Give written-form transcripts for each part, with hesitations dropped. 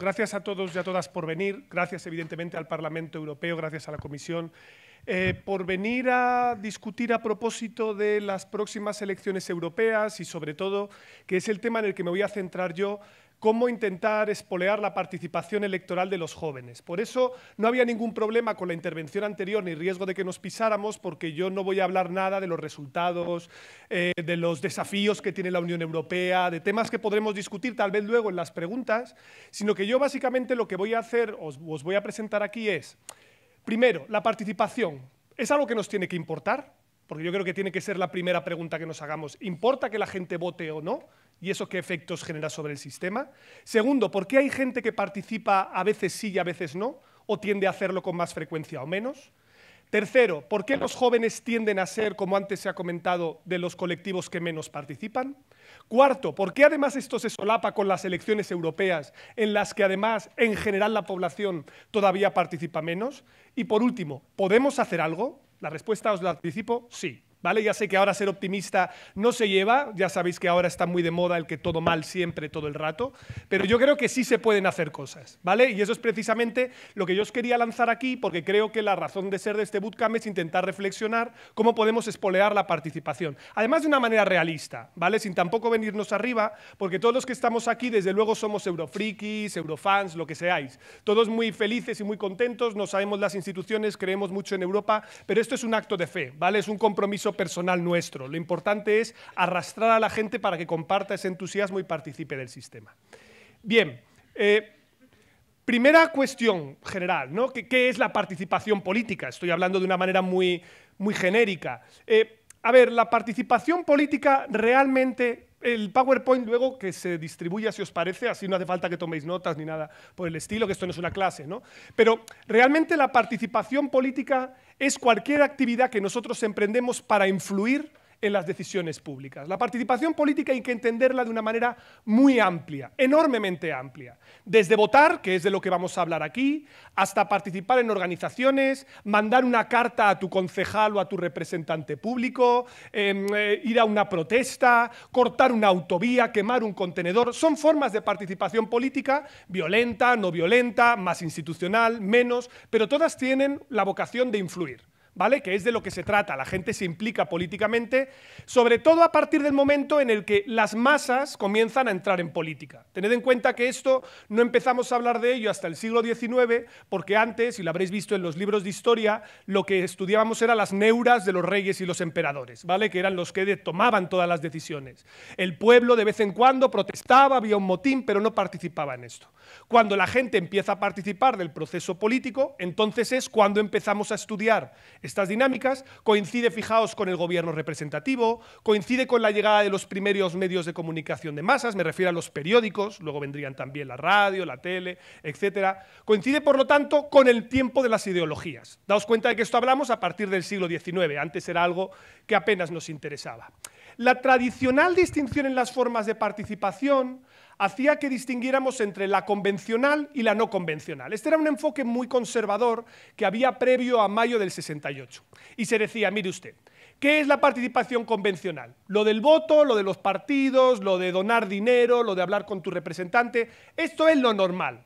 gracias a todos y a todas por venir, gracias evidentemente al Parlamento Europeo, gracias a la Comisión, por venir a discutir a propósito de las próximas elecciones europeas y sobre todo, que es el tema en el que me voy a centrar yo, cómo intentar espolear la participación electoral de los jóvenes. Por eso no había ningún problema con la intervención anterior ni riesgo de que nos pisáramos, porque yo no voy a hablar nada de los resultados, de los desafíos que tiene la Unión Europea, de temas que podremos discutir tal vez luego en las preguntas, sino que yo básicamente lo que voy a hacer, os voy a presentar aquí es, primero, la participación. ¿Es algo que nos tiene que importar? Porque yo creo que tiene que ser la primera pregunta que nos hagamos. ¿Importa que la gente vote o no? ¿Y eso qué efectos genera sobre el sistema? Segundo, ¿por qué hay gente que participa a veces sí y a veces no? ¿O tiende a hacerlo con más frecuencia o menos? Tercero, ¿por qué los jóvenes tienden a ser, como antes se ha comentado, de los colectivos que menos participan? Cuarto, ¿por qué además esto se solapa con las elecciones europeas, en las que además, en general, la población todavía participa menos? Y por último, ¿podemos hacer algo? La respuesta os la anticipo, sí. ¿Vale? Ya sé que ahora ser optimista no se lleva, ya sabéis que ahora está muy de moda el que todo mal siempre, todo el rato, pero yo creo que sí se pueden hacer cosas, ¿vale? Y eso es precisamente lo que yo os quería lanzar aquí, porque creo que la razón de ser de este bootcamp es intentar reflexionar cómo podemos espolear la participación. Además de una manera realista, ¿vale? Sin tampoco venirnos arriba, porque todos los que estamos aquí, desde luego, somos eurofrikis, eurofans, lo que seáis. Todos muy felices y muy contentos, no sabemos las instituciones, creemos mucho en Europa, pero esto es un acto de fe, ¿vale? Es un compromiso personal nuestro. Lo importante es arrastrar a la gente para que comparta ese entusiasmo y participe del sistema. Bien, primera cuestión general, ¿no? ¿Qué es la participación política? Estoy hablando de una manera muy genérica. A ver, la participación política realmente, el PowerPoint luego que se distribuya si os parece, así no hace falta que toméis notas ni nada por el estilo, que esto no es una clase, ¿no? Pero realmente la participación política es cualquier actividad que nosotros emprendemos para influir en las decisiones públicas. La participación política hay que entenderla de una manera muy amplia, enormemente amplia. Desde votar, que es de lo que vamos a hablar aquí, hasta participar en organizaciones, mandar una carta a tu concejal o a tu representante público, ir a una protesta, cortar una autovía, quemar un contenedor. Son formas de participación política, violenta, no violenta, más institucional, menos, pero todas tienen la vocación de influir, ¿vale? Que es de lo que se trata. La gente se implica políticamente, sobre todo a partir del momento en el que las masas comienzan a entrar en política. Tened en cuenta que esto no empezamos a hablar de ello hasta el siglo XIX, porque antes, y lo habréis visto en los libros de historia, lo que estudiábamos eran las neuras de los reyes y los emperadores, ¿vale? Que eran los que tomaban todas las decisiones. El pueblo de vez en cuando protestaba, había un motín, pero no participaba en esto. Cuando la gente empieza a participar del proceso político, entonces es cuando empezamos a estudiar estas dinámicas. Coincide, fijaos, con el gobierno representativo, coincide con la llegada de los primeros medios de comunicación de masas, me refiero a los periódicos, luego vendrían también la radio, la tele, etc. Coincide, por lo tanto, con el tiempo de las ideologías. Daos cuenta de que esto hablamos a partir del siglo XIX, antes era algo que apenas nos interesaba. La tradicional distinción en las formas de participación hacía que distinguiéramos entre la convencional y la no convencional. Este era un enfoque muy conservador que había previo a mayo del 68. Y se decía, mire usted, ¿qué es la participación convencional? Lo del voto, lo de los partidos, lo de donar dinero, lo de hablar con tu representante, esto es lo normal.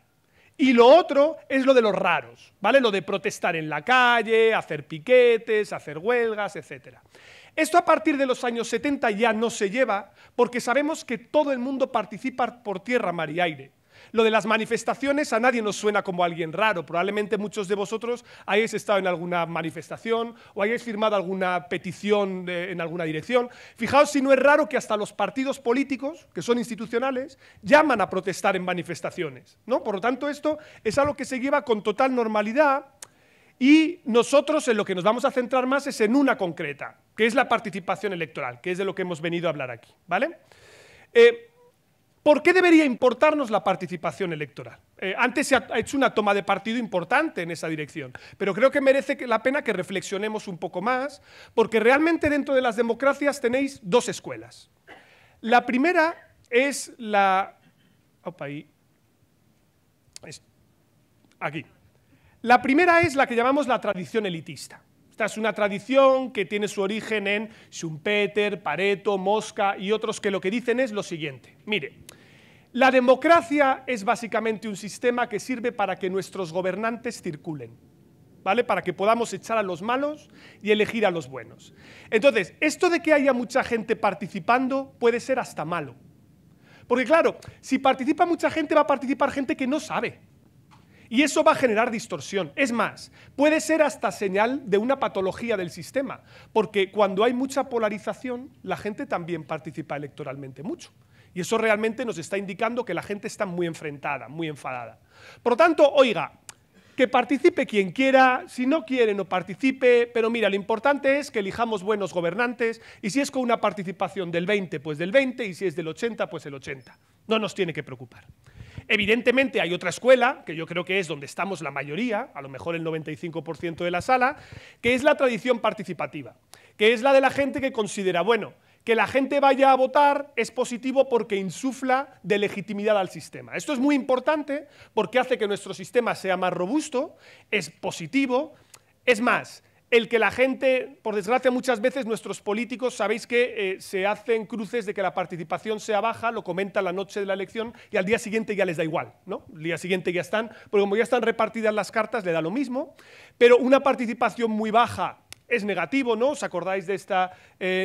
Y lo otro es lo de los raros, ¿vale? Lo de protestar en la calle, hacer piquetes, hacer huelgas, etc. Esto a partir de los años 70 ya no se lleva porque sabemos que todo el mundo participa por tierra, mar y aire. Lo de las manifestaciones a nadie nos suena como alguien raro. Probablemente muchos de vosotros hayáis estado en alguna manifestación o hayáis firmado alguna petición en alguna dirección. Fijaos si no es raro que hasta los partidos políticos, que son institucionales, llaman a protestar en manifestaciones, ¿no? Por lo tanto, esto es algo que se lleva con total normalidad. Y nosotros en lo que nos vamos a centrar más es en una concreta, que es la participación electoral, que es de lo que hemos venido a hablar aquí, ¿vale? ¿Por qué debería importarnos la participación electoral? Antes se ha hecho una toma de partido importante en esa dirección, pero creo que merece la pena que reflexionemos un poco más, porque realmente dentro de las democracias tenéis dos escuelas. La primera es la... Opa, ahí. Aquí. La primera es la que llamamos la tradición elitista. Esta es una tradición que tiene su origen en Schumpeter, Pareto, Mosca y otros que lo que dicen es lo siguiente. Mire, La democracia es básicamente un sistema que sirve para que nuestros gobernantes circulen, ¿vale? Para que podamos echar a los malos y elegir a los buenos. Entonces, esto de que haya mucha gente participando puede ser hasta malo. Porque claro, si participa mucha gente, va a participar gente que no sabe. Y eso va a generar distorsión. Es más, puede ser hasta señal de una patología del sistema, porque cuando hay mucha polarización, la gente también participa electoralmente mucho. Y eso realmente nos está indicando que la gente está muy enfrentada, muy enfadada. Por lo tanto, oiga, que participe quien quiera, si no quiere no participe, pero mira, lo importante es que elijamos buenos gobernantes, y si es con una participación del 20, pues del 20, y si es del 80, pues el 80. No nos tiene que preocupar. Evidentemente hay otra escuela, que yo creo que es donde estamos la mayoría, a lo mejor el 95% de la sala, que es la tradición participativa, que es la de la gente que considera, bueno, que la gente vaya a votar es positivo porque insufla de legitimidad al sistema. Esto es muy importante porque hace que nuestro sistema sea más robusto, es positivo. Es más, el que la gente, por desgracia muchas veces nuestros políticos, sabéis que se hacen cruces de que la participación sea baja, lo comentan la noche de la elección y al día siguiente ya les da igual, ¿no? El día siguiente ya están, porque como ya están repartidas las cartas le da lo mismo, pero una participación muy baja es negativo, ¿no? ¿Os acordáis de esta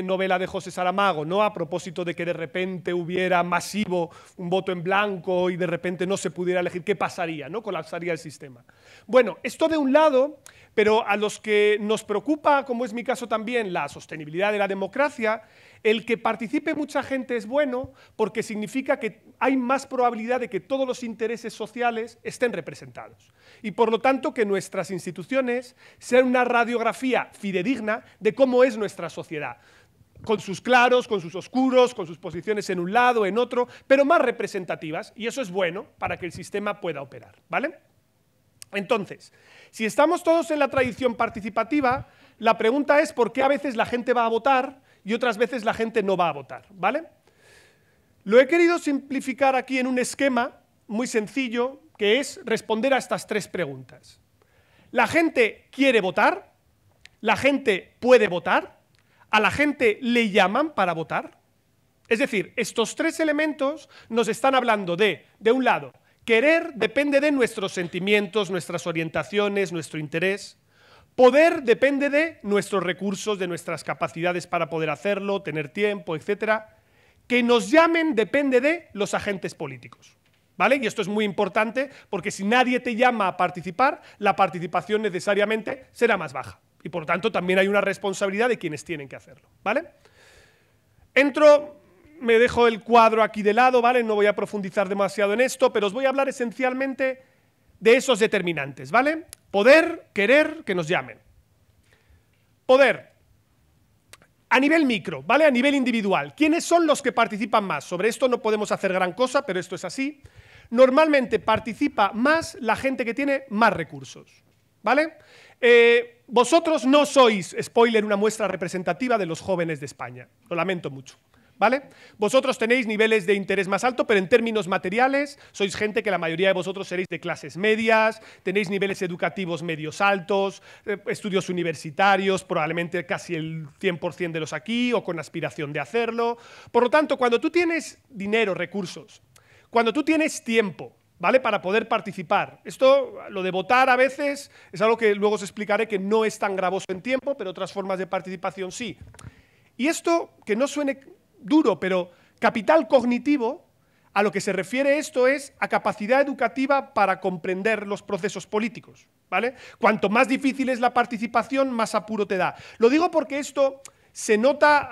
novela de José Saramago, ¿no? A propósito de que de repente hubiera masivo un voto en blanco y de repente no se pudiera elegir, ¿qué pasaría, ¿no? Colapsaría el sistema. Bueno, esto de un lado, pero a los que nos preocupa, como es mi caso también, la sostenibilidad de la democracia, el que participe mucha gente es bueno porque significa que hay más probabilidad de que todos los intereses sociales estén representados. Y por lo tanto que nuestras instituciones sean una radiografía fidedigna de cómo es nuestra sociedad, con sus claros, con sus oscuros, con sus posiciones en un lado, en otro, pero más representativas, y eso es bueno para que el sistema pueda operar, ¿vale? Entonces, si estamos todos en la tradición participativa, la pregunta es por qué a veces la gente va a votar y otras veces la gente no va a votar, ¿vale? Lo he querido simplificar aquí en un esquema muy sencillo, que es responder a estas tres preguntas. ¿La gente quiere votar? ¿La gente puede votar? ¿A la gente le llaman para votar? Es decir, estos tres elementos nos están hablando de un lado, querer depende de nuestros sentimientos, nuestras orientaciones, nuestro interés. Poder depende de nuestros recursos, de nuestras capacidades para poder hacerlo, tener tiempo, etcétera. Que nos llamen depende de los agentes políticos, ¿vale? Y esto es muy importante porque si nadie te llama a participar, la participación necesariamente será más baja. Y por lo tanto también hay una responsabilidad de quienes tienen que hacerlo, ¿vale? Me dejo el cuadro aquí de lado, ¿vale? No voy a profundizar demasiado en esto, pero os voy a hablar esencialmente de esos determinantes, ¿vale? Poder, querer, que nos llamen. Poder. A nivel micro, ¿vale? A nivel individual. ¿Quiénes son los que participan más? Sobre esto no podemos hacer gran cosa, pero esto es así. Normalmente participa más la gente que tiene más recursos, ¿vale? Vosotros no sois, spoiler, una muestra representativa de los jóvenes de España. Lo lamento mucho, ¿vale? Vosotros tenéis niveles de interés más alto, pero en términos materiales sois gente que la mayoría de vosotros seréis de clases medias, tenéis niveles educativos medios altos, estudios universitarios, probablemente casi el 100% de los aquí, o con aspiración de hacerlo. Por lo tanto, cuando tú tienes dinero, recursos, cuando tú tienes tiempo, ¿vale? Para poder participar. Esto, lo de votar a veces, es algo que luego os explicaré que no es tan gravoso en tiempo, pero otras formas de participación sí. Y esto, que no suene duro, pero capital cognitivo, a lo que se refiere esto es a capacidad educativa para comprender los procesos políticos, ¿vale? Cuanto más difícil es la participación, más apuro te da. Lo digo porque esto se notan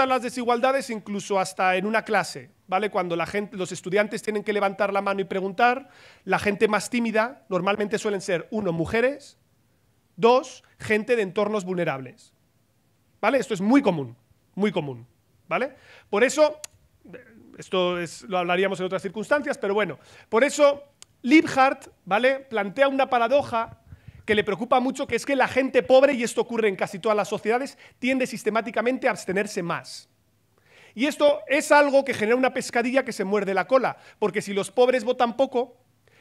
las desigualdades incluso hasta en una clase, ¿vale? Cuando los estudiantes tienen que levantar la mano y preguntar, la gente más tímida normalmente suelen ser, 1, mujeres, 2, gente de entornos vulnerables, ¿vale? Esto es muy común, ¿vale? Por eso, lo hablaríamos en otras circunstancias, pero bueno, por eso Liebhardt, ¿vale?, plantea una paradoja que le preocupa mucho, que es que la gente pobre, y esto ocurre en casi todas las sociedades, tiende sistemáticamente a abstenerse más. Y esto es algo que genera una pescadilla que se muerde la cola, porque si los pobres votan poco,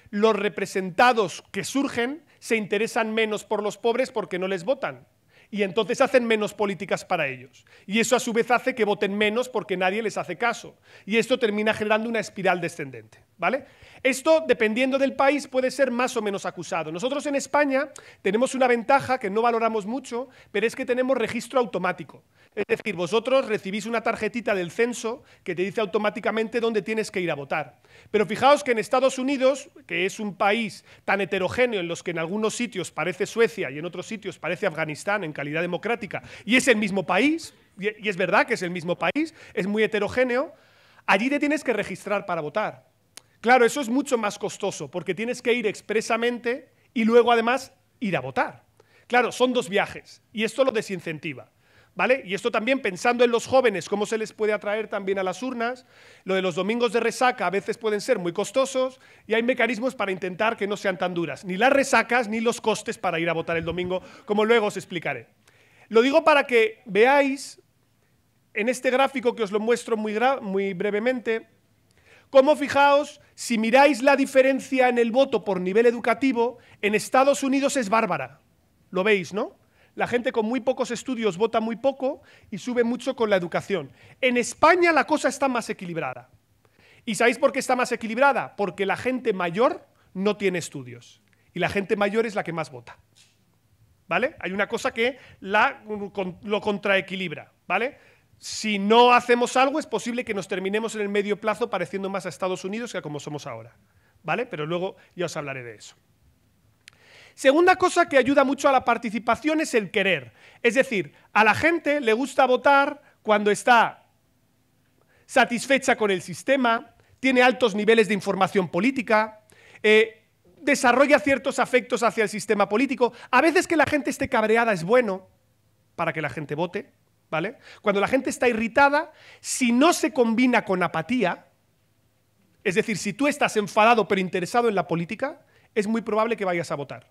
los representados que surgen se interesan menos por los pobres porque no les votan. y entonces hacen menos políticas para ellos. Y eso a su vez hace que voten menos porque nadie les hace caso. Y esto termina generando una espiral descendente, ¿vale? Esto, dependiendo del país, puede ser más o menos acusado. Nosotros en España tenemos una ventaja que no valoramos mucho, pero es que tenemos registro automático. Es decir, vosotros recibís una tarjetita del censo que te dice automáticamente dónde tienes que ir a votar. Pero fijaos que en Estados Unidos, que es un país tan heterogéneo en los que en algunos sitios parece Suecia y en otros sitios parece Afganistán en calidad democrática, y es el mismo país, y es verdad que es el mismo país, es muy heterogéneo, allí te tienes que registrar para votar. Claro, eso es mucho más costoso, porque tienes que ir expresamente y luego además ir a votar. Claro, son dos viajes, y esto lo desincentiva, ¿vale? Y esto también pensando en los jóvenes, cómo se les puede atraer también a las urnas, lo de los domingos de resaca a veces pueden ser muy costosos, y hay mecanismos para intentar que no sean tan duras, ni las resacas ni los costes para ir a votar el domingo, como luego os explicaré. Lo digo para que veáis, en este gráfico que os lo muestro muy brevemente, cómo, fijaos, si miráis la diferencia en el voto por nivel educativo, en Estados Unidos es bárbara. Lo veis, ¿no? La gente con muy pocos estudios vota muy poco y sube mucho con la educación. En España la cosa está más equilibrada. ¿Y sabéis por qué está más equilibrada? Porque la gente mayor no tiene estudios. Y la gente mayor es la que más vota, ¿vale? Hay una cosa que lo contraequilibra, ¿vale? Si no hacemos algo, es posible que nos terminemos en el medio plazo pareciendo más a Estados Unidos que a como somos ahora, ¿vale? Pero luego ya os hablaré de eso. Segunda cosa que ayuda mucho a la participación es el querer. Es decir, a la gente le gusta votar cuando está satisfecha con el sistema, tiene altos niveles de información política, desarrolla ciertos afectos hacia el sistema político. A veces que la gente esté cabreada es bueno para que la gente vote, ¿vale? Cuando la gente está irritada, si no se combina con apatía, es decir, si tú estás enfadado pero interesado en la política, es muy probable que vayas a votar,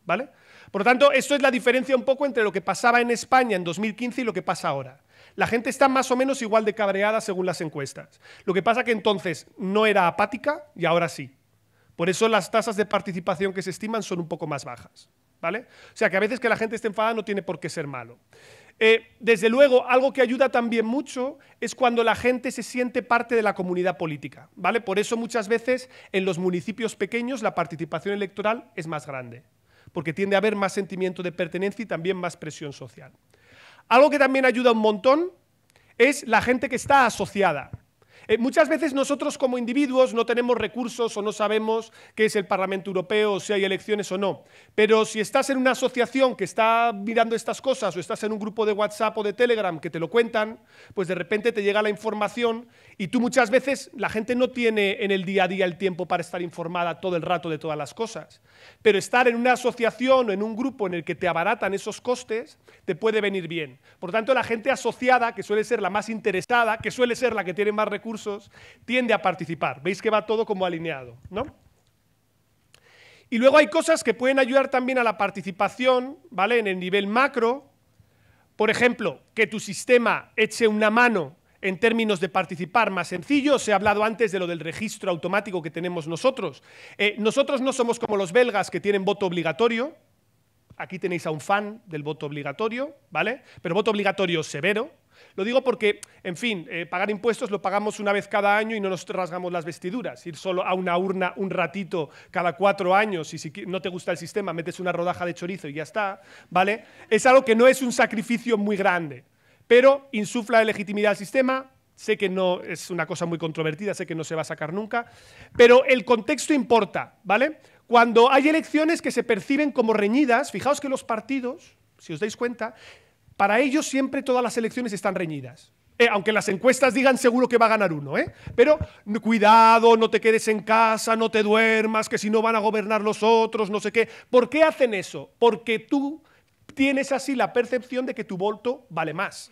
¿vale? Por lo tanto, esto es la diferencia un poco entre lo que pasaba en España en 2015 y lo que pasa ahora. La gente está más o menos igual de cabreada según las encuestas. Lo que pasa que entonces no era apática y ahora sí. Por eso las tasas de participación que se estiman son un poco más bajas, ¿vale? O sea que a veces que la gente esté enfadada no tiene por qué ser malo. Desde luego, algo que ayuda también mucho es cuando la gente se siente parte de la comunidad política, ¿vale? Por eso muchas veces en los municipios pequeños la participación electoral es más grande, porque tiende a haber más sentimiento de pertenencia y también más presión social. Algo que también ayuda un montón es la gente que está asociada. Muchas veces nosotros como individuos no tenemos recursos o no sabemos qué es el Parlamento Europeo o si hay elecciones o no. Pero si estás en una asociación que está mirando estas cosas o estás en un grupo de WhatsApp o de Telegram que te lo cuentan, pues de repente te llega la información y tú muchas veces, la gente no tiene en el día a día el tiempo para estar informada todo el rato de todas las cosas. Pero estar en una asociación o en un grupo en el que te abaratan esos costes te puede venir bien. Por tanto, la gente asociada, que suele ser la más interesada, que suele ser la que tiene más recursos, tiende a participar. Veis que va todo como alineado, ¿no? Y luego hay cosas que pueden ayudar también a la participación, ¿vale? En el nivel macro. Por ejemplo, que tu sistema eche una mano en términos de participar más sencillo. Os he hablado antes de lo del registro automático que tenemos nosotros. Nosotros no somos como los belgas que tienen voto obligatorio. Aquí tenéis a un fan del voto obligatorio, ¿vale? Pero voto obligatorio severo. Lo digo porque, en fin, pagar impuestos lo pagamos una vez cada año y no nos rasgamos las vestiduras. Ir solo a una urna un ratito cada 4 años y si no te gusta el sistema metes una rodaja de chorizo y ya está, ¿vale? Es algo que no es un sacrificio muy grande, pero insufla de legitimidad al sistema. Sé que no es una cosa muy controvertida, sé que no se va a sacar nunca, pero el contexto importa, ¿vale? Cuando hay elecciones que se perciben como reñidas, fijaos que los partidos, si os dais cuenta, para ellos siempre todas las elecciones están reñidas. Aunque las encuestas digan seguro que va a ganar uno, pero cuidado, no te quedes en casa, no te duermas, que si no van a gobernar los otros, no sé qué. ¿Por qué hacen eso? Porque tú tienes así la percepción de que tu voto vale más,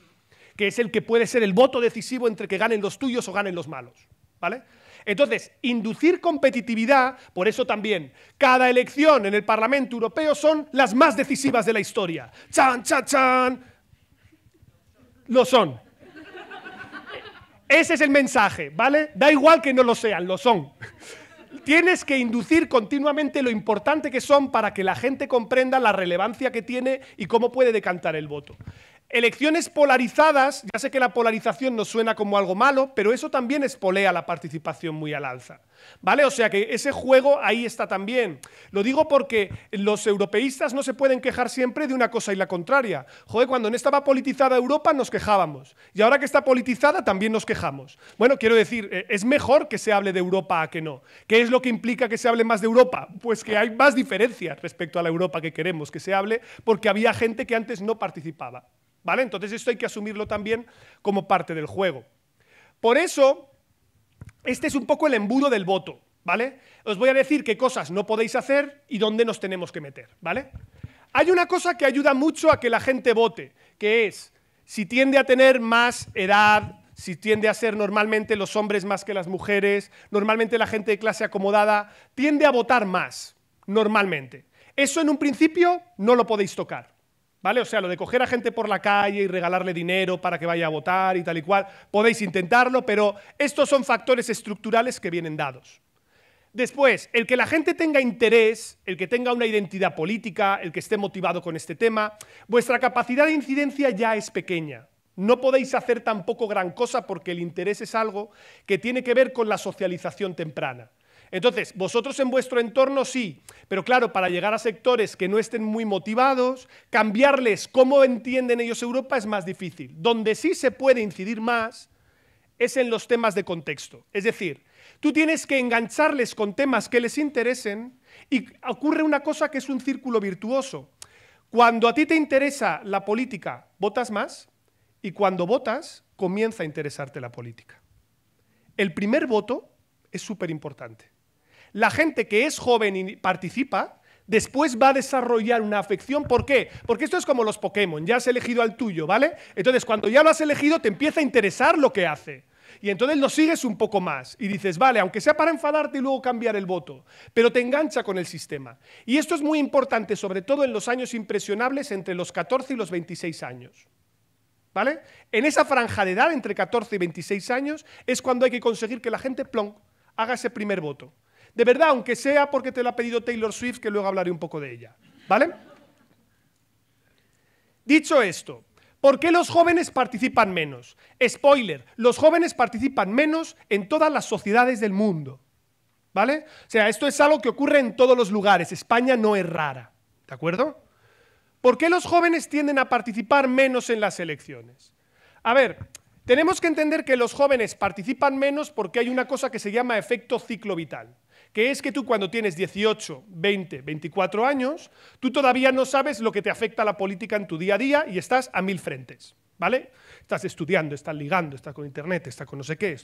que es el que puede ser el voto decisivo entre que ganen los tuyos o ganen los malos, ¿vale? Entonces, inducir competitividad, por eso también, cada elección en el Parlamento Europeo son las más decisivas de la historia. ¡Chan, chan, chan! Lo son. Ese es el mensaje, ¿vale? Da igual que no lo sean, lo son. Tienes que inducir continuamente lo importante que son para que la gente comprenda la relevancia que tiene y cómo puede decantar el voto. Elecciones polarizadas, ya sé que la polarización nos suena como algo malo, pero eso también espolea la participación muy al alza, ¿vale? O sea que ese juego ahí está también. Lo digo porque los europeístas no se pueden quejar siempre de una cosa y la contraria. Joder, cuando no estaba politizada Europa nos quejábamos, y ahora que está politizada también nos quejamos. Bueno, quiero decir, es mejor que se hable de Europa a que no. ¿Qué es lo que implica que se hable más de Europa? Pues que hay más diferencias respecto a la Europa que queremos que se hable, porque había gente que antes no participaba. ¿Vale? Entonces esto hay que asumirlo también como parte del juego. Por eso, este es un poco el embudo del voto, ¿vale? Os voy a decir qué cosas no podéis hacer y dónde nos tenemos que meter, ¿vale? Hay una cosa que ayuda mucho a que la gente vote, que es si tiende a tener más edad, si tiende a ser normalmente los hombres más que las mujeres, normalmente la gente de clase acomodada, tiende a votar más, normalmente. Eso en un principio no lo podéis tocar. ¿Vale? O sea, lo de coger a gente por la calle y regalarle dinero para que vaya a votar y tal y cual, podéis intentarlo, pero estos son factores estructurales que vienen dados. Después, el que la gente tenga interés, el que tenga una identidad política, el que esté motivado con este tema, vuestra capacidad de incidencia ya es pequeña. No podéis hacer tampoco gran cosa porque el interés es algo que tiene que ver con la socialización temprana. Entonces, vosotros en vuestro entorno sí, pero claro, para llegar a sectores que no estén muy motivados, cambiarles cómo entienden ellos Europa es más difícil. Donde sí se puede incidir más es en los temas de contexto. Es decir, tú tienes que engancharles con temas que les interesen y ocurre una cosa que es un círculo virtuoso. Cuando a ti te interesa la política, votas más y cuando votas, comienza a interesarte la política. El primer voto es súper importante. La gente que es joven y participa, después va a desarrollar una afección. ¿Por qué? Porque esto es como los Pokémon, ya has elegido al tuyo, ¿vale? Entonces, cuando ya lo has elegido, te empieza a interesar lo que hace. Y entonces lo sigues un poco más y dices, vale, aunque sea para enfadarte y luego cambiar el voto, pero te engancha con el sistema. Y esto es muy importante, sobre todo en los años impresionables entre los 14 y los 26 años. ¿Vale? En esa franja de edad, entre 14 y 26 años, es cuando hay que conseguir que la gente, plon, haga ese primer voto. De verdad, aunque sea porque te lo ha pedido Taylor Swift, que luego hablaré un poco de ella. ¿Vale? Dicho esto, ¿por qué los jóvenes participan menos? Spoiler, los jóvenes participan menos en todas las sociedades del mundo. ¿Vale? O sea, esto es algo que ocurre en todos los lugares. España no es rara. ¿De acuerdo? ¿Por qué los jóvenes tienden a participar menos en las elecciones? A ver, tenemos que entender que los jóvenes participan menos porque hay una cosa que se llama efecto ciclo vital, que es que tú cuando tienes 18, 20, 24 años, tú todavía no sabes lo que te afecta a la política en tu día a día y estás a 1000 frentes, ¿vale? Estás estudiando, estás ligando, estás con internet, estás con no sé qué,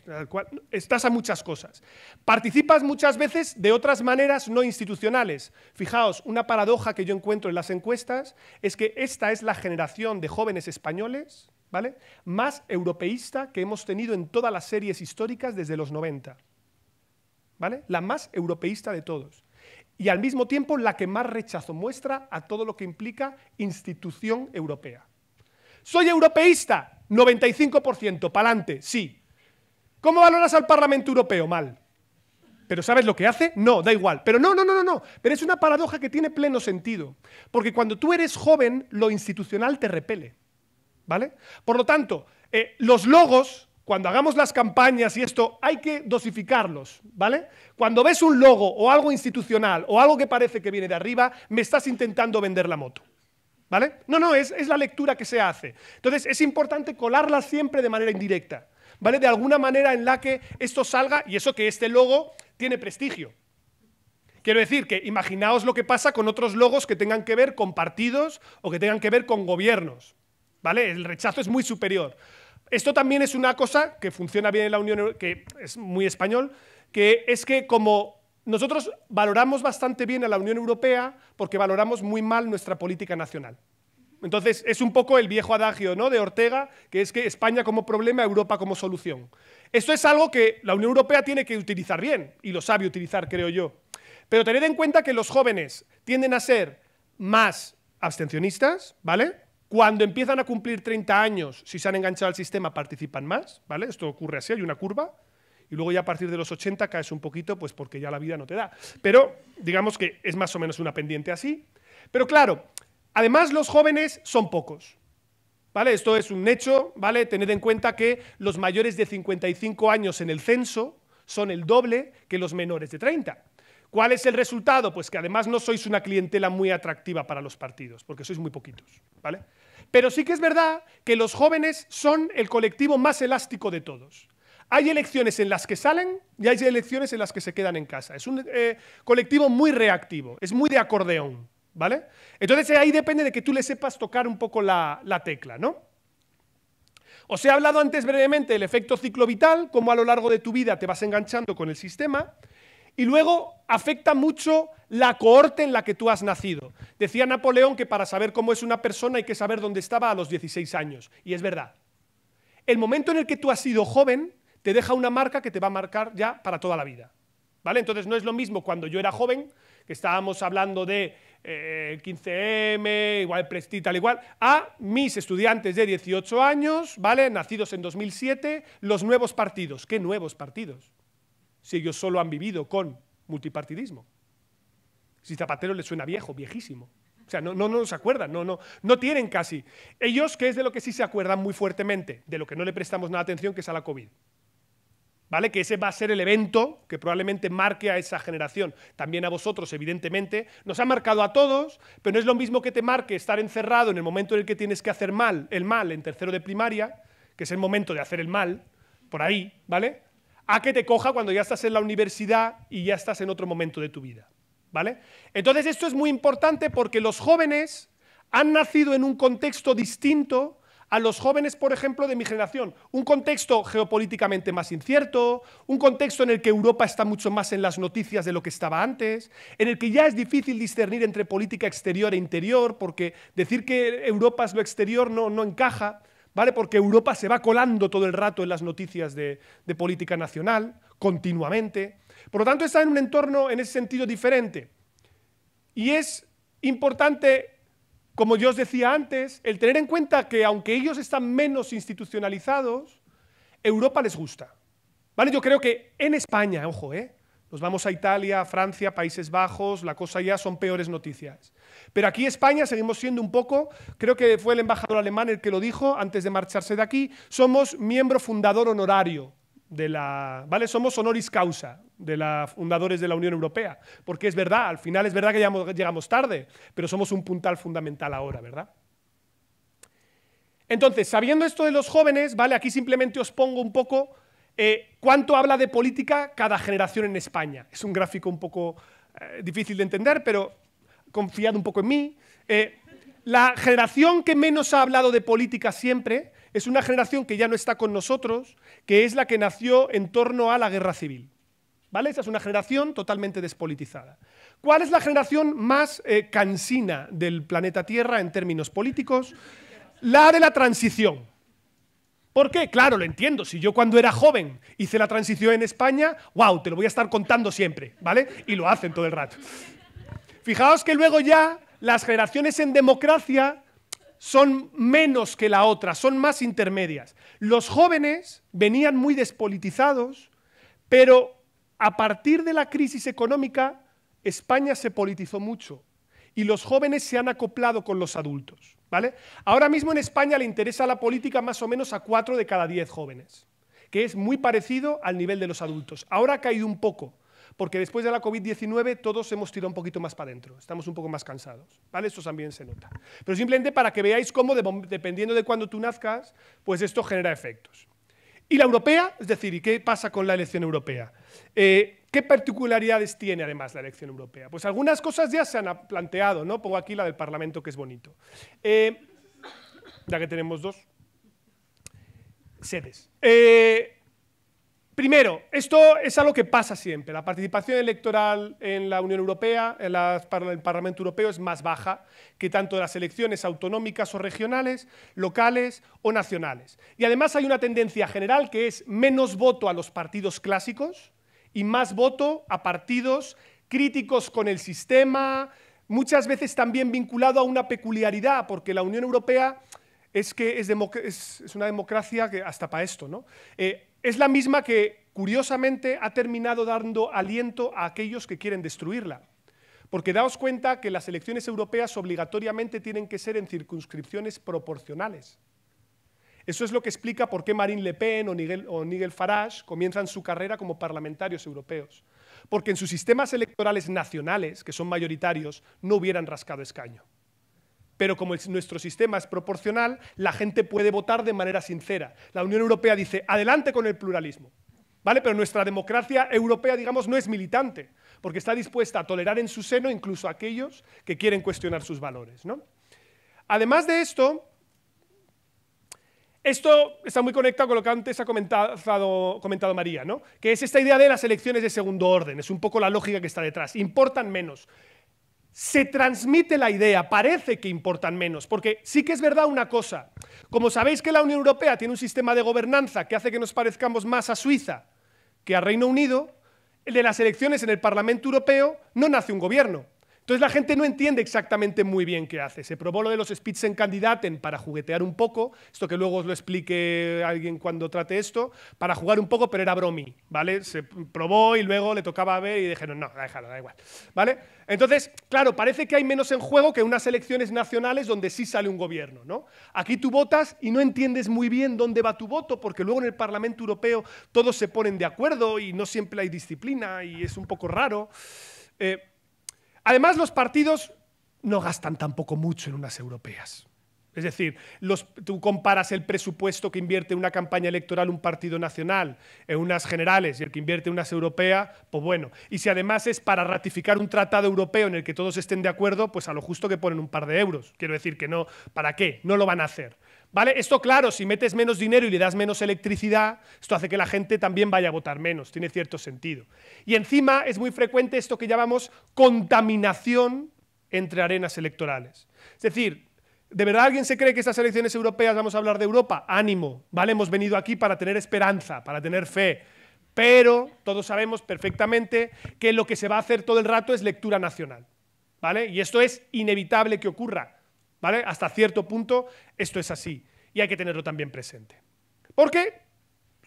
estás a muchas cosas. Participas muchas veces de otras maneras no institucionales. Fijaos, una paradoja que yo encuentro en las encuestas es que esta es la generación de jóvenes españoles, ¿vale?, más europeísta que hemos tenido en todas las series históricas desde los 90. ¿Vale? La más europeísta de todos. Y al mismo tiempo la que más rechazo muestra a todo lo que implica institución europea. ¿Soy europeísta? 95%, pa'lante, sí. ¿Cómo valoras al Parlamento Europeo? Mal. ¿Pero sabes lo que hace? No, da igual. Pero no. Pero es una paradoja que tiene pleno sentido. Porque cuando tú eres joven, lo institucional te repele. ¿Vale? Por lo tanto, los logos, cuando hagamos las campañas y esto, hay que dosificarlos, ¿vale? Cuando ves un logo o algo institucional o algo que parece que viene de arriba, me estás intentando vender la moto, ¿vale? No, es la lectura que se hace. Entonces, es importante colarla siempre de manera indirecta, ¿vale? De alguna manera en la que esto salga, y eso que este logo tiene prestigio. Quiero decir que imaginaos lo que pasa con otros logos que tengan que ver con partidos o que tengan que ver con gobiernos, ¿vale? El rechazo es muy superior. Esto también es una cosa que funciona bien en la Unión Europea, que es muy español, que es que como nosotros valoramos bastante bien a la Unión Europea porque valoramos muy mal nuestra política nacional. Entonces, es un poco el viejo adagio, ¿no?, de Ortega, que es que España como problema, Europa como solución. Esto es algo que la Unión Europea tiene que utilizar bien, y lo sabe utilizar, creo yo. Pero tened en cuenta que los jóvenes tienden a ser más abstencionistas, ¿vale? Cuando empiezan a cumplir 30 años, si se han enganchado al sistema, participan más, ¿vale? Esto ocurre así, hay una curva. y luego ya a partir de los 80 caes un poquito, pues porque ya la vida no te da. Pero digamos que es más o menos una pendiente así. Pero claro, además los jóvenes son pocos, ¿vale? Esto es un hecho, ¿vale? Tened en cuenta que los mayores de 55 años en el censo son el doble que los menores de 30. ¿Cuál es el resultado? Pues que además no sois una clientela muy atractiva para los partidos, porque sois muy poquitos, ¿vale? Pero sí que es verdad que los jóvenes son el colectivo más elástico de todos. Hay elecciones en las que salen y hay elecciones en las que se quedan en casa. Es un colectivo muy reactivo, es muy de acordeón, ¿vale? Entonces ahí depende de que tú le sepas tocar un poco la tecla, ¿no? Os he hablado antes brevemente del efecto ciclo vital, cómo a lo largo de tu vida te vas enganchando con el sistema, y luego afecta mucho la cohorte en la que tú has nacido. Decía Napoleón que para saber cómo es una persona hay que saber dónde estaba a los 16 años, y es verdad. El momento en el que tú has sido joven te deja una marca que te va a marcar ya para toda la vida, ¿vale? Entonces no es lo mismo cuando yo era joven, que estábamos hablando de 15M, igual Presti, tal igual, a mis estudiantes de 18 años, ¿vale? Nacidos en 2007, los nuevos partidos. ¿Qué nuevos partidos? Si ellos solo han vivido con multipartidismo. Si Zapatero les suena viejo, viejísimo. O sea, no se acuerdan, no tienen casi. Ellos, ¿qué es de lo que sí se acuerdan muy fuertemente? De lo que no le prestamos nada atención, que es a la COVID. ¿Vale? Que ese va a ser el evento que probablemente marque a esa generación. También a vosotros, evidentemente. Nos ha marcado a todos, pero no es lo mismo que te marque estar encerrado en el momento en el que tienes que hacer el mal en tercero de primaria, que es el momento de hacer el mal, por ahí, ¿vale? A que te coja cuando ya estás en la universidad y ya estás en otro momento de tu vida, ¿vale? Entonces esto es muy importante porque los jóvenes han nacido en un contexto distinto a los jóvenes, por ejemplo, de mi generación. Un contexto geopolíticamente más incierto, un contexto en el que Europa está mucho más en las noticias de lo que estaba antes, en el que ya es difícil discernir entre política exterior e interior, porque decir que Europa es lo exterior no encaja, ¿vale? Porque Europa se va colando todo el rato en las noticias de política nacional, continuamente. Por lo tanto, está en un entorno en ese sentido diferente. Y es importante, como yo os decía antes, el tener en cuenta que aunque ellos están menos institucionalizados, Europa les gusta, ¿vale? Yo creo que en España, ojo, nos vamos a Italia, Francia, Países Bajos, la cosa ya son peores noticias. Pero aquí España seguimos siendo un poco, creo que fue el embajador alemán el que lo dijo antes de marcharse de aquí, somos miembro fundador honorario de la, ¿vale? Somos honoris causa de los fundadores de la Unión Europea, porque es verdad, al final es verdad que llegamos tarde, pero somos un puntal fundamental ahora, ¿verdad? Entonces, sabiendo esto de los jóvenes, ¿vale? Aquí simplemente os pongo un poco cuánto habla de política cada generación en España. Es un gráfico un poco difícil de entender, pero confiad un poco en mí. La generación que menos ha hablado de política siempre es una generación que ya no está con nosotros, que es la que nació en torno a la guerra civil, ¿vale? Esa es una generación totalmente despolitizada. ¿Cuál es la generación más cansina del planeta Tierra en términos políticos? La de la transición. ¿Por qué? Claro, lo entiendo. Si yo cuando era joven hice la transición en España, wow, te lo voy a estar contando siempre, ¿vale? Y lo hacen todo el rato. Fijaos que luego ya las generaciones en democracia son menos que la otra, son más intermedias. Los jóvenes venían muy despolitizados, pero a partir de la crisis económica, España se politizó mucho y los jóvenes se han acoplado con los adultos, ¿vale? Ahora mismo en España le interesa la política más o menos a 4 de cada 10 jóvenes, que es muy parecido al nivel de los adultos. Ahora ha caído un poco, porque después de la COVID-19 todos hemos tirado un poquito más para adentro, estamos un poco más cansados, ¿vale? Esto también se nota. Pero simplemente para que veáis cómo, dependiendo de cuándo tú nazcas, pues esto genera efectos. Y la europea, es decir, ¿y qué pasa con la elección europea? ¿Qué particularidades tiene además la elección europea? Pues algunas cosas ya se han planteado, ¿no? Pongo aquí la del Parlamento, que es bonito. Ya que tenemos 2 sedes. Primero, esto es algo que pasa siempre. La participación electoral en la Unión Europea, en el Parlamento Europeo, es más baja que tanto las elecciones autonómicas o regionales, locales o nacionales. Y además hay una tendencia general que es menos voto a los partidos clásicos y más voto a partidos críticos con el sistema, muchas veces también vinculado a una peculiaridad, porque la Unión Europea es una democracia que hasta para esto, ¿no? Es la misma que curiosamente, ha terminado dando aliento a aquellos que quieren destruirla. Porque daos cuenta que las elecciones europeas obligatoriamente tienen que ser en circunscripciones proporcionales. Eso es lo que explica por qué Marine Le Pen o Nigel Farage comienzan su carrera como parlamentarios europeos. Porque en sus sistemas electorales nacionales, que son mayoritarios, no hubieran rascado escaño. Pero como nuestro sistema es proporcional, la gente puede votar de manera sincera. La Unión Europea dice, adelante con el pluralismo, ¿vale? Pero nuestra democracia europea, digamos, no es militante, porque está dispuesta a tolerar en su seno incluso a aquellos que quieren cuestionar sus valores, ¿no? Además de esto está muy conectado con lo que antes ha comentado María, ¿no? Que es esta idea de las elecciones de segundo orden, es un poco la lógica que está detrás, importan menos. Se transmite la idea, parece que importan menos, porque sí que es verdad una cosa, como sabéis que la Unión Europea tiene un sistema de gobernanza que hace que nos parezcamos más a Suiza que a Reino Unido, el de las elecciones en el Parlamento Europeo no nace un gobierno. Entonces la gente no entiende exactamente muy bien qué hace. Se probó lo de los Spitzenkandidaten para juguetear un poco, esto que luego os lo explique alguien cuando trate esto, para jugar un poco, pero era bromi, ¿vale? Se probó y luego le tocaba ver y dijeron, no, déjalo, da igual, ¿vale? Entonces, claro, parece que hay menos en juego que unas elecciones nacionales donde sí sale un gobierno, ¿no? Aquí tú votas y no entiendes muy bien dónde va tu voto, porque luego en el Parlamento Europeo todos se ponen de acuerdo y no siempre hay disciplina y es un poco raro. Además, los partidos no gastan tampoco mucho en unas europeas. Es decir, tú comparas el presupuesto que invierte en una campaña electoral un partido nacional en unas generales y el que invierte en unas europeas, pues bueno. Y si además es para ratificar un tratado europeo en el que todos estén de acuerdo, pues a lo justo que ponen un par de euros. Quiero decir que no, ¿para qué? No lo van a hacer. ¿Vale? Esto, claro, si metes menos dinero y le das menos electricidad, esto hace que la gente también vaya a votar menos, tiene cierto sentido. Y encima es muy frecuente esto que llamamos contaminación entre arenas electorales. Es decir, ¿de verdad alguien se cree que estas elecciones europeas vamos a hablar de Europa? Ánimo, ¿vale? Hemos venido aquí para tener esperanza, para tener fe, pero todos sabemos perfectamente que lo que se va a hacer todo el rato es lectura nacional, ¿vale? Y esto es inevitable que ocurra. ¿Vale? Hasta cierto punto esto es así y hay que tenerlo también presente. ¿Por qué?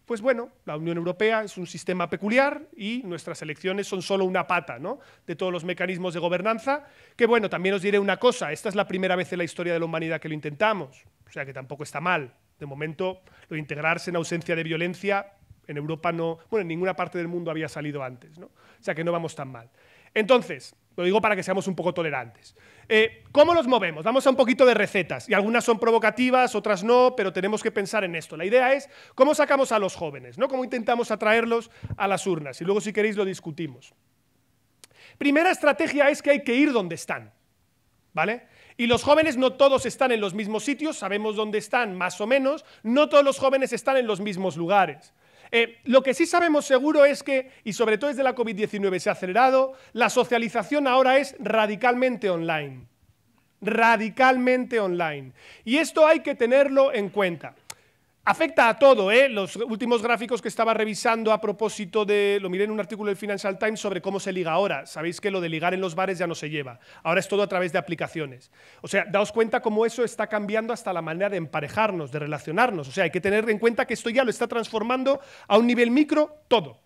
Pues bueno, la Unión Europea es un sistema peculiar y nuestras elecciones son solo una pata, ¿no?, de todos los mecanismos de gobernanza, que bueno, también os diré una cosa, esta es la primera vez en la historia de la humanidad que lo intentamos, o sea que tampoco está mal. De momento, lo de integrarse en ausencia de violencia en Europa no, bueno, en ninguna parte del mundo había salido antes, ¿no? O sea que no vamos tan mal. Entonces, lo digo para que seamos un poco tolerantes. ¿Cómo los movemos? Vamos a un poquito de recetas, y algunas son provocativas, otras no, pero tenemos que pensar en esto. La idea es cómo sacamos a los jóvenes, ¿no? Cómo intentamos atraerlos a las urnas, y luego si queréis lo discutimos. Primera estrategia es que hay que ir donde están, ¿vale? Y los jóvenes no todos están en los mismos sitios, sabemos dónde están más o menos, no todos los jóvenes están en los mismos lugares. Lo que sí sabemos seguro es que, y sobre todo desde la COVID-19 se ha acelerado, la socialización ahora es radicalmente online. Radicalmente online. Y esto hay que tenerlo en cuenta. Afecta a todo, ¿eh? Los últimos gráficos que estaba revisando a propósito de, lo miré en un artículo del Financial Times sobre cómo se liga ahora. Sabéis que lo de ligar en los bares ya no se lleva. Ahora es todo a través de aplicaciones. O sea, daos cuenta cómo eso está cambiando hasta la manera de emparejarnos, de relacionarnos. O sea, hay que tener en cuenta que esto ya lo está transformando a un nivel micro todo.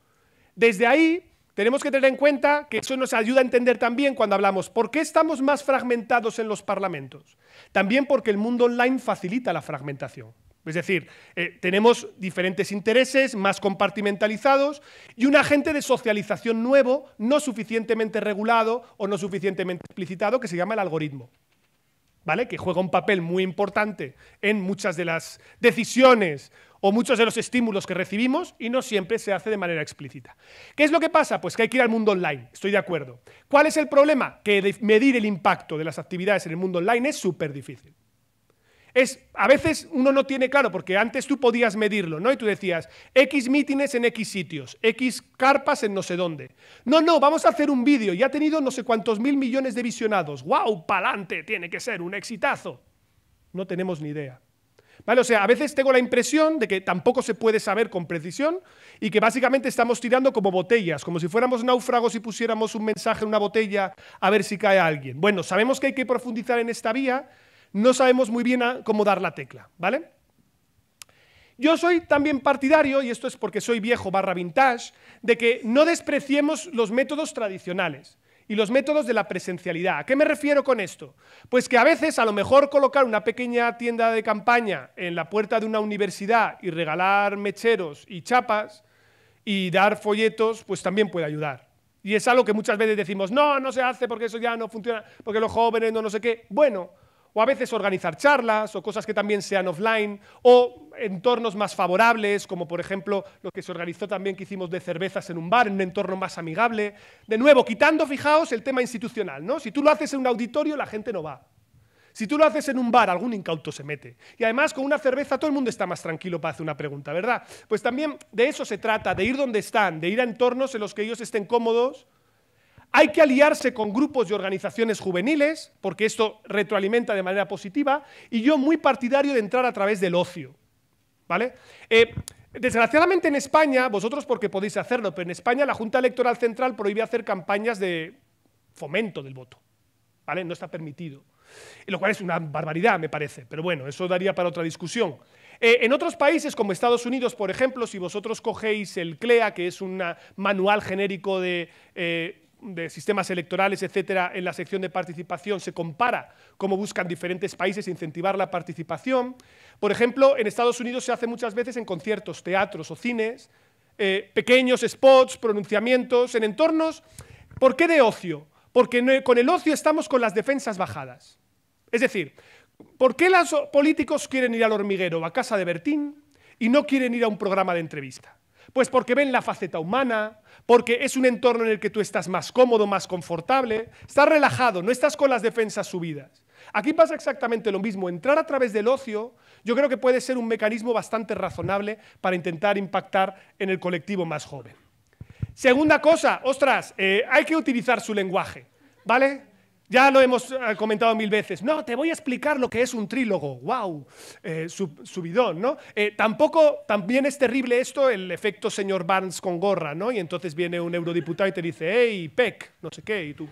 Desde ahí tenemos que tener en cuenta que eso nos ayuda a entender también cuando hablamos ¿por qué estamos más fragmentados en los parlamentos? También porque el mundo online facilita la fragmentación. Es decir, tenemos diferentes intereses más compartimentalizados y un agente de socialización nuevo, no suficientemente regulado o no suficientemente explicitado, que se llama el algoritmo, ¿vale? Que juega un papel muy importante en muchas de las decisiones o muchos de los estímulos que recibimos y no siempre se hace de manera explícita. ¿Qué es lo que pasa? Pues que hay que ir al mundo online, estoy de acuerdo. ¿Cuál es el problema? Que medir el impacto de las actividades en el mundo online es súper difícil. A veces uno no tiene claro, porque antes tú podías medirlo, ¿no? Y tú decías, X mítines en X sitios, X carpas en no sé dónde. No, vamos a hacer un vídeo, y ha tenido no sé cuántos mil millones de visionados. ¡Guau! ¡Pa'lante! Tiene que ser un exitazo. No tenemos ni idea. ¿Vale? O sea, a veces tengo la impresión de que tampoco se puede saber con precisión y que básicamente estamos tirando como botellas, como si fuéramos náufragos y pusiéramos un mensaje en una botella a ver si cae alguien. Bueno, sabemos que hay que profundizar en esta vía, no sabemos muy bien cómo dar la tecla, ¿vale? Yo soy también partidario, y esto es porque soy viejo / vintage, de que no despreciemos los métodos tradicionales y los métodos de la presencialidad. ¿A qué me refiero con esto? Pues que a veces, a lo mejor, colocar una pequeña tienda de campaña en la puerta de una universidad y regalar mecheros y chapas y dar folletos, pues también puede ayudar. Y es algo que muchas veces decimos, no, no se hace porque eso ya no funciona, porque los jóvenes no sé qué. Bueno, o a veces organizar charlas o cosas que también sean offline, o entornos más favorables, como por ejemplo lo que se organizó también que hicimos de cervezas en un bar, en un entorno más amigable. De nuevo, quitando, fijaos, el tema institucional, ¿no? Si tú lo haces en un auditorio, la gente no va. Si tú lo haces en un bar, algún incauto se mete. Y además, con una cerveza todo el mundo está más tranquilo para hacer una pregunta, ¿verdad? Pues también de eso se trata, de ir donde están, de ir a entornos en los que ellos estén cómodos. Hay que aliarse con grupos y organizaciones juveniles, porque esto retroalimenta de manera positiva, y yo muy partidario de entrar a través del ocio, ¿vale? Desgraciadamente en España, vosotros porque podéis hacerlo, pero en España la Junta Electoral Central prohíbe hacer campañas de fomento del voto, ¿vale? No está permitido, lo cual es una barbaridad, me parece, pero bueno, eso daría para otra discusión. En otros países, como Estados Unidos, por ejemplo, si vosotros cogéis el CLEA, que es un manual genérico de sistemas electorales, etcétera, en la sección de participación se compara cómo buscan diferentes países incentivar la participación. Por ejemplo, en Estados Unidos se hace muchas veces en conciertos, teatros o cines, pequeños spots, pronunciamientos, en entornos. ¿Por qué de ocio? Porque con el ocio estamos con las defensas bajadas. Es decir, ¿por qué los políticos quieren ir al hormiguero, a casa de Bertín, y no quieren ir a un programa de entrevista? Pues porque ven la faceta humana, porque es un entorno en el que tú estás más cómodo, más confortable, estás relajado, no estás con las defensas subidas. Aquí pasa exactamente lo mismo. Entrar a través del ocio yo creo que puede ser un mecanismo bastante razonable para intentar impactar en el colectivo más joven. Segunda cosa, ostras, hay que utilizar su lenguaje, ¿vale? Ya lo hemos comentado 1000 veces. No, te voy a explicar lo que es un trílogo. ¡Wow! Subidón, ¿no? También es terrible esto, el efecto señor Barnes con gorra, ¿no? Y entonces viene un eurodiputado y te dice, hey, Peck, no sé qué, y tú...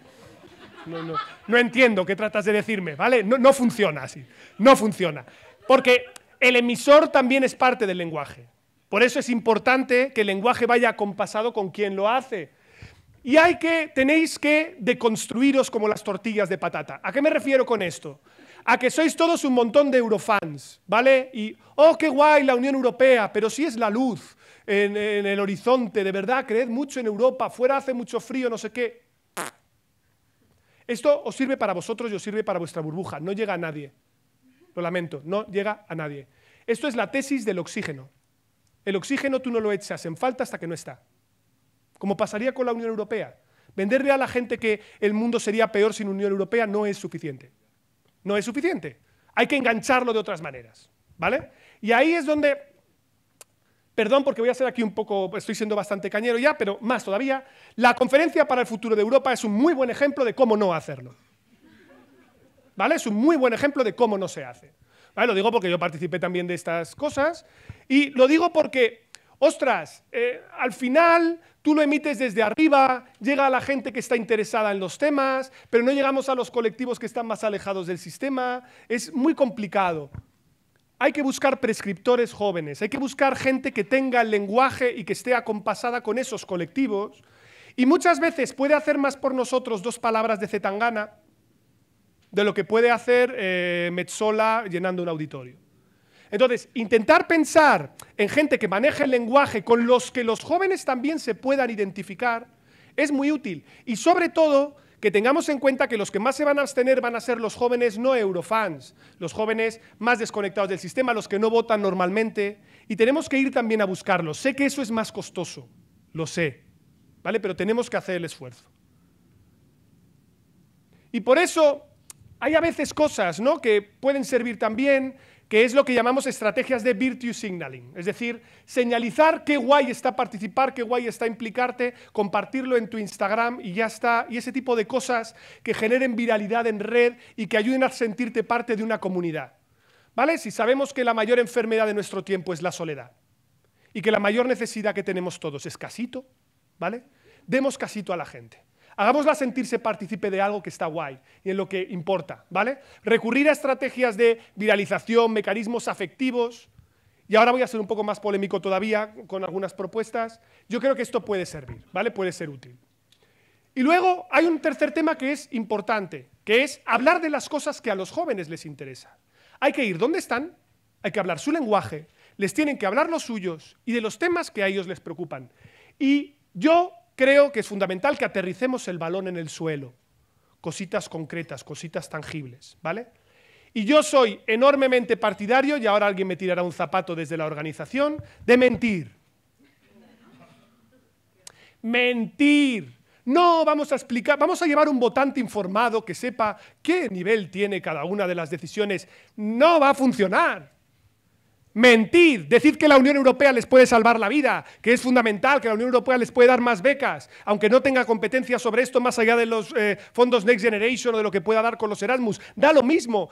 No entiendo qué tratas de decirme, ¿vale? No funciona así, no funciona. Porque el emisor también es parte del lenguaje. Por eso es importante que el lenguaje vaya acompasado con quien lo hace. Y tenéis que deconstruiros como las tortillas de patata. ¿A qué me refiero con esto? A que sois todos un montón de eurofans, ¿vale? Y, oh, qué guay la Unión Europea, pero si es la luz en el horizonte, de verdad, creed mucho en Europa, fuera hace mucho frío, no sé qué. Esto os sirve para vosotros y os sirve para vuestra burbuja, no llega a nadie. Lo lamento, no llega a nadie. Esto es la tesis del oxígeno. El oxígeno tú no lo echas en falta hasta que no está. Como pasaría con la Unión Europea. Venderle a la gente que el mundo sería peor sin Unión Europea no es suficiente. No es suficiente. Hay que engancharlo de otras maneras, ¿vale? Y ahí es donde, perdón porque voy a ser aquí un poco, estoy siendo bastante cañero ya, pero más todavía, la Conferencia para el Futuro de Europa es un muy buen ejemplo de cómo no hacerlo. ¿Vale? Es un muy buen ejemplo de cómo no se hace. ¿Vale? Lo digo porque yo participé también de estas cosas y lo digo porque... Ostras, al final tú lo emites desde arriba, llega a la gente que está interesada en los temas, pero no llegamos a los colectivos que están más alejados del sistema. Es muy complicado. Hay que buscar prescriptores jóvenes, hay que buscar gente que tenga el lenguaje y que esté acompasada con esos colectivos. Y muchas veces puede hacer más por nosotros 2 palabras de Zetangana de lo que puede hacer Metsola llenando un auditorio. Entonces, intentar pensar en gente que maneje el lenguaje con los que los jóvenes también se puedan identificar es muy útil. Y sobre todo, que tengamos en cuenta que los que más se van a abstener van a ser los jóvenes no eurofans, los jóvenes más desconectados del sistema, los que no votan normalmente, y tenemos que ir también a buscarlos. Sé que eso es más costoso, lo sé, ¿vale? Pero tenemos que hacer el esfuerzo. Y por eso hay a veces cosas, ¿no?, que pueden servir también, que es lo que llamamos estrategias de virtue signaling, es decir, señalizar qué guay está participar, qué guay está implicarte, compartirlo en tu Instagram y ya está, y ese tipo de cosas que generen viralidad en red y que ayuden a sentirte parte de una comunidad, ¿vale? Si sabemos que la mayor enfermedad de nuestro tiempo es la soledad y que la mayor necesidad que tenemos todos es casito, ¿vale? Demos casito a la gente. Hagámosla sentirse partícipe de algo que está guay y en lo que importa, ¿vale? Recurrir a estrategias de viralización, mecanismos afectivos y ahora voy a ser un poco más polémico todavía con algunas propuestas, yo creo que esto puede servir, ¿vale? Puede ser útil. Y luego hay un tercer tema que es importante, que es hablar de las cosas que a los jóvenes les interesan. Hay que ir donde están, hay que hablar su lenguaje, les tienen que hablar los suyos y de los temas que a ellos les preocupan. Y yo creo que es fundamental que aterricemos el balón en el suelo. Cositas concretas, cositas tangibles, ¿vale? Y yo soy enormemente partidario, y ahora alguien me tirará un zapato desde la organización, de mentir. Mentir. No vamos a explicar, vamos a llevar un votante informado que sepa qué nivel tiene cada una de las decisiones. No va a funcionar. Mentir, decir que la Unión Europea les puede salvar la vida, que es fundamental, que la Unión Europea les puede dar más becas, aunque no tenga competencia sobre esto más allá de los fondos Next Generation o de lo que pueda dar con los Erasmus. Da lo mismo,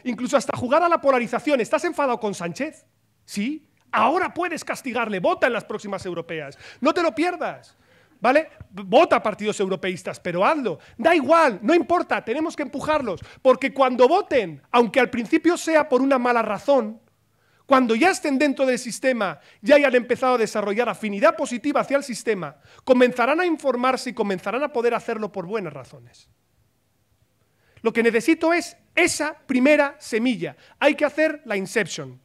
incluso hasta jugar a la polarización. ¿Estás enfadado con Sánchez? ¿Sí? Ahora puedes castigarle, vota en las próximas europeas. No te lo pierdas. ¿Vale? Vota a partidos europeístas, pero hazlo. Da igual, no importa, tenemos que empujarlos. Porque cuando voten, aunque al principio sea por una mala razón, cuando ya estén dentro del sistema, ya hayan empezado a desarrollar afinidad positiva hacia el sistema, comenzarán a informarse y comenzarán a poder hacerlo por buenas razones. Lo que necesito es esa primera semilla. Hay que hacer la inception,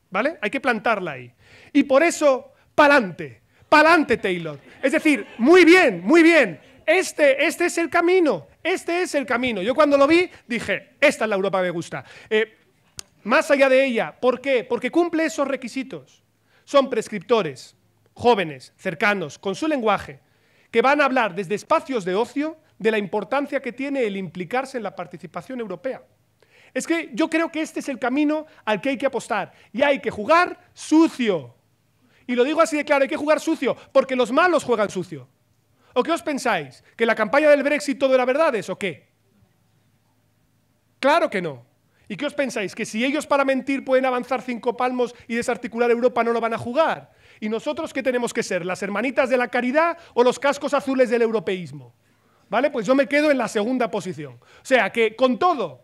¿vale? Hay que plantarla ahí. Y por eso, pa'lante. ¡Pa'lante, Taylor! Es decir, muy bien, muy bien. Este es el camino. Este es el camino. Yo cuando lo vi dije, esta es la Europa que me gusta. Más allá de ella, ¿por qué? Porque cumple esos requisitos. Son prescriptores, jóvenes, cercanos, con su lenguaje, que van a hablar desde espacios de ocio de la importancia que tiene el implicarse en la participación europea. Es que yo creo que este es el camino al que hay que apostar. Y hay que jugar sucio. Y lo digo así de claro, hay que jugar sucio, porque los malos juegan sucio. ¿O qué os pensáis? ¿Que la campaña del Brexit todo era verdades o qué? Claro que no. ¿Y qué os pensáis? ¿Que si ellos para mentir pueden avanzar 5 palmos y desarticular Europa no lo van a jugar? ¿Y nosotros qué tenemos que ser? ¿Las hermanitas de la caridad o los cascos azules del europeísmo? ¿Vale? Pues yo me quedo en la segunda posición. O sea, que con todo,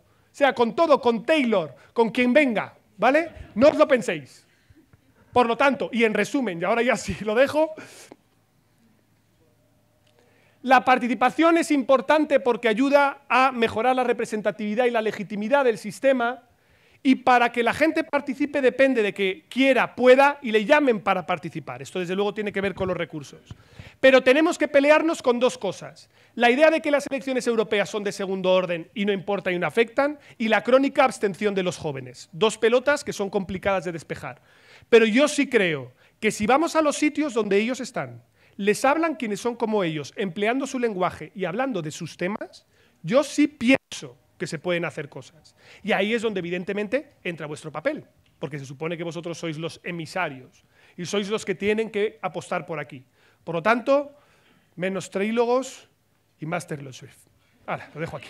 con Taylor, con quien venga, ¿vale? No os lo penséis. Por lo tanto, y en resumen, y ahora ya sí lo dejo, la participación es importante porque ayuda a mejorar la representatividad y la legitimidad del sistema, y para que la gente participe depende de que quiera, pueda y le llamen para participar. Esto desde luego tiene que ver con los recursos. Pero tenemos que pelearnos con dos cosas. La idea de que las elecciones europeas son de segundo orden y no importa y no afectan, y la crónica abstención de los jóvenes. Dos pelotas que son complicadas de despejar. Pero yo sí creo que si vamos a los sitios donde ellos están, les hablan quienes son como ellos, empleando su lenguaje y hablando de sus temas, yo sí pienso que se pueden hacer cosas. Y ahí es donde evidentemente entra vuestro papel, porque se supone que vosotros sois los emisarios y sois los que tienen que apostar por aquí. Por lo tanto, menos trílogos y más Taylor Swift. Ahora, lo dejo aquí.